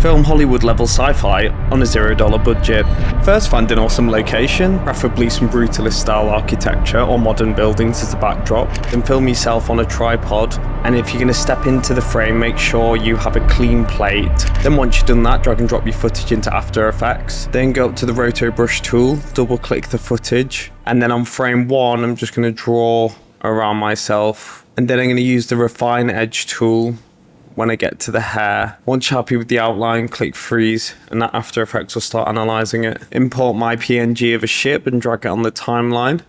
Film Hollywood level sci-fi on a $0 budget. First, find an awesome location, preferably some brutalist style architecture or modern buildings as the backdrop. Then film yourself on a tripod, and if you're going to step into the frame, make sure you have a clean plate. Then once you've done that, drag and drop your footage into After Effects. Then go up to the roto brush tool, double click the footage, and then on frame 1 I'm just going to draw around myself, and then I'm going to use the refine edge tool when I get to the hair. Once you're happy with the outline, click freeze, and that After Effects will start analysing it. Import my PNG of a ship and drag it on the timeline.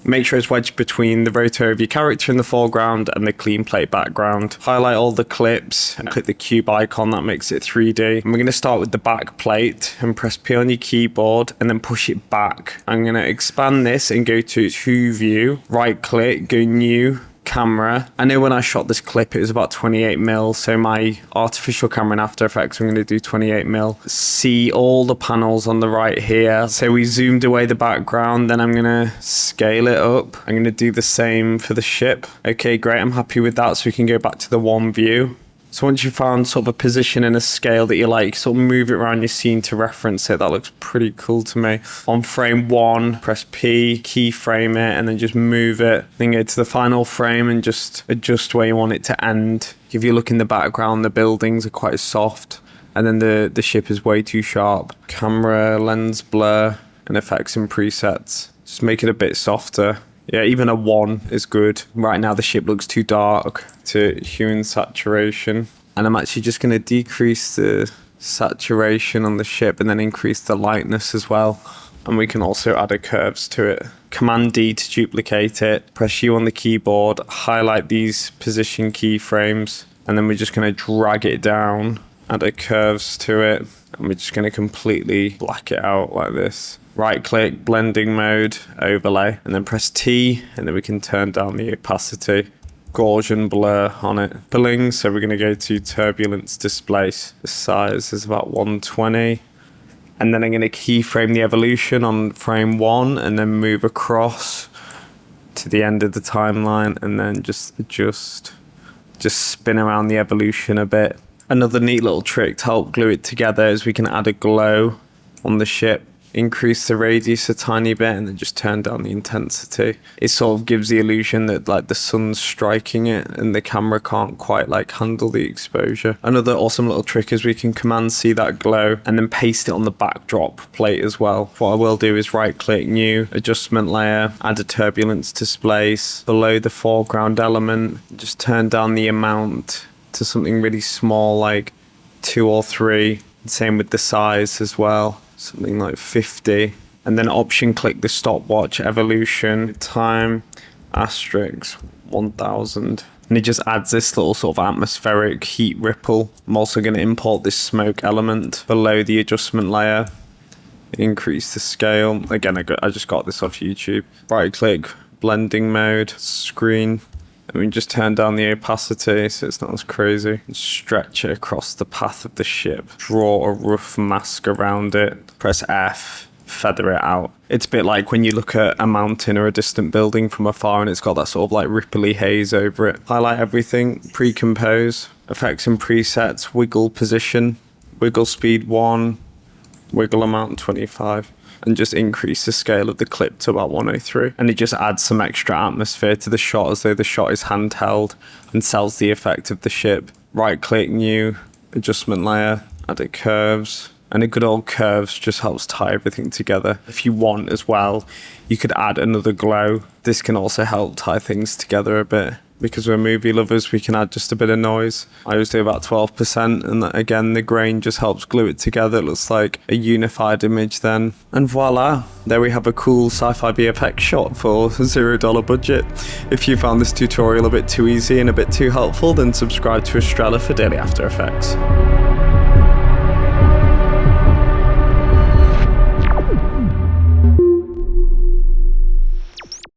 Make sure it's wedged between the roto of your character in the foreground and the clean plate background. Highlight all the clips and click the cube icon, that makes it 3D. And we're going to start with the back plate and press P on your keyboard and then push it back. I'm going to expand this and go to 2 view, right click, go new, camera. I know when I shot this clip it was about 28mm, so my artificial camera in After Effects I'm going to do 28mm. See all the panels on the right here. So we zoomed away the background, then I'm going to scale it up. I'm going to do the same for the ship. Okay, great, I'm happy with that, so we can go back to the 1 view. So once you've found sort of a position and a scale that you like, sort of move it around your scene to reference it. That looks pretty cool to me. On frame 1, press P, keyframe it, and then just move it. Then go to the final frame and just adjust where you want it to end. If you look in the background, the buildings are quite soft, and then the ship is way too sharp. Camera, lens blur, and effects and presets. Just make it a bit softer. Yeah, even a 1 is good. Right now the ship looks too dark. To hue and saturation. And I'm actually just going to decrease the saturation on the ship and then increase the lightness as well. And we can also add a curves to it. Command D to duplicate it. Press U on the keyboard. Highlight these position keyframes. And then we're just going to drag it down. Add a curves to it. And we're just going to completely black it out like this. Right click, blending mode, overlay, and then press T, and then we can turn down the opacity. Gaussian blur on it. Billing, so we're going to go to turbulence displace. The size is about 120. And then I'm going to keyframe the evolution on frame 1, and then move across to the end of the timeline, and then just adjust. Just spin around the evolution a bit. Another neat little trick to help glue it together is we can add a glow on the ship. Increase the radius a tiny bit and then just turn down the intensity. It sort of gives the illusion that like the sun's striking it and the camera can't quite like handle the exposure. Another awesome little trick is we can command C that glow and then paste it on the backdrop plate as well. What I will do is right click, new, adjustment layer, add a turbulence displace. Below the foreground element, just turn down the amount to something really small like 2 or 3. Same with the size as well. Something like 50, and then option click the stopwatch evolution time asterisk 1000, and it just adds this little sort of atmospheric heat ripple. I'm also going to import this smoke element below the adjustment layer, increase the scale. Again, I just got this off YouTube. Right click, blending mode, screen, and we just turn down the opacity so it's not as crazy. Stretch it across the path of the ship. Draw a rough mask around it. Press F, feather it out. It's a bit like when you look at a mountain or a distant building from afar and it's got that sort of like ripply haze over it. Highlight everything, pre-compose, effects and presets, wiggle position, wiggle speed 1, wiggle amount 25. And just increase the scale of the clip to about 103. And it just adds some extra atmosphere to the shot as though the shot is handheld and sells the effect of the ship. Right click, new, adjustment layer, add a curves. And a good old curves just helps tie everything together. If you want as well, you could add another glow. This can also help tie things together a bit. Because we're movie lovers, we can add just a bit of noise. I always do about 12%, and that, again, the grain just helps glue it together. It looks like a unified image then. And voila, there we have a cool sci-fi VFX shot for $0 budget. If you found this tutorial a bit too easy and a bit too helpful, then subscribe to Astrella for daily After Effects.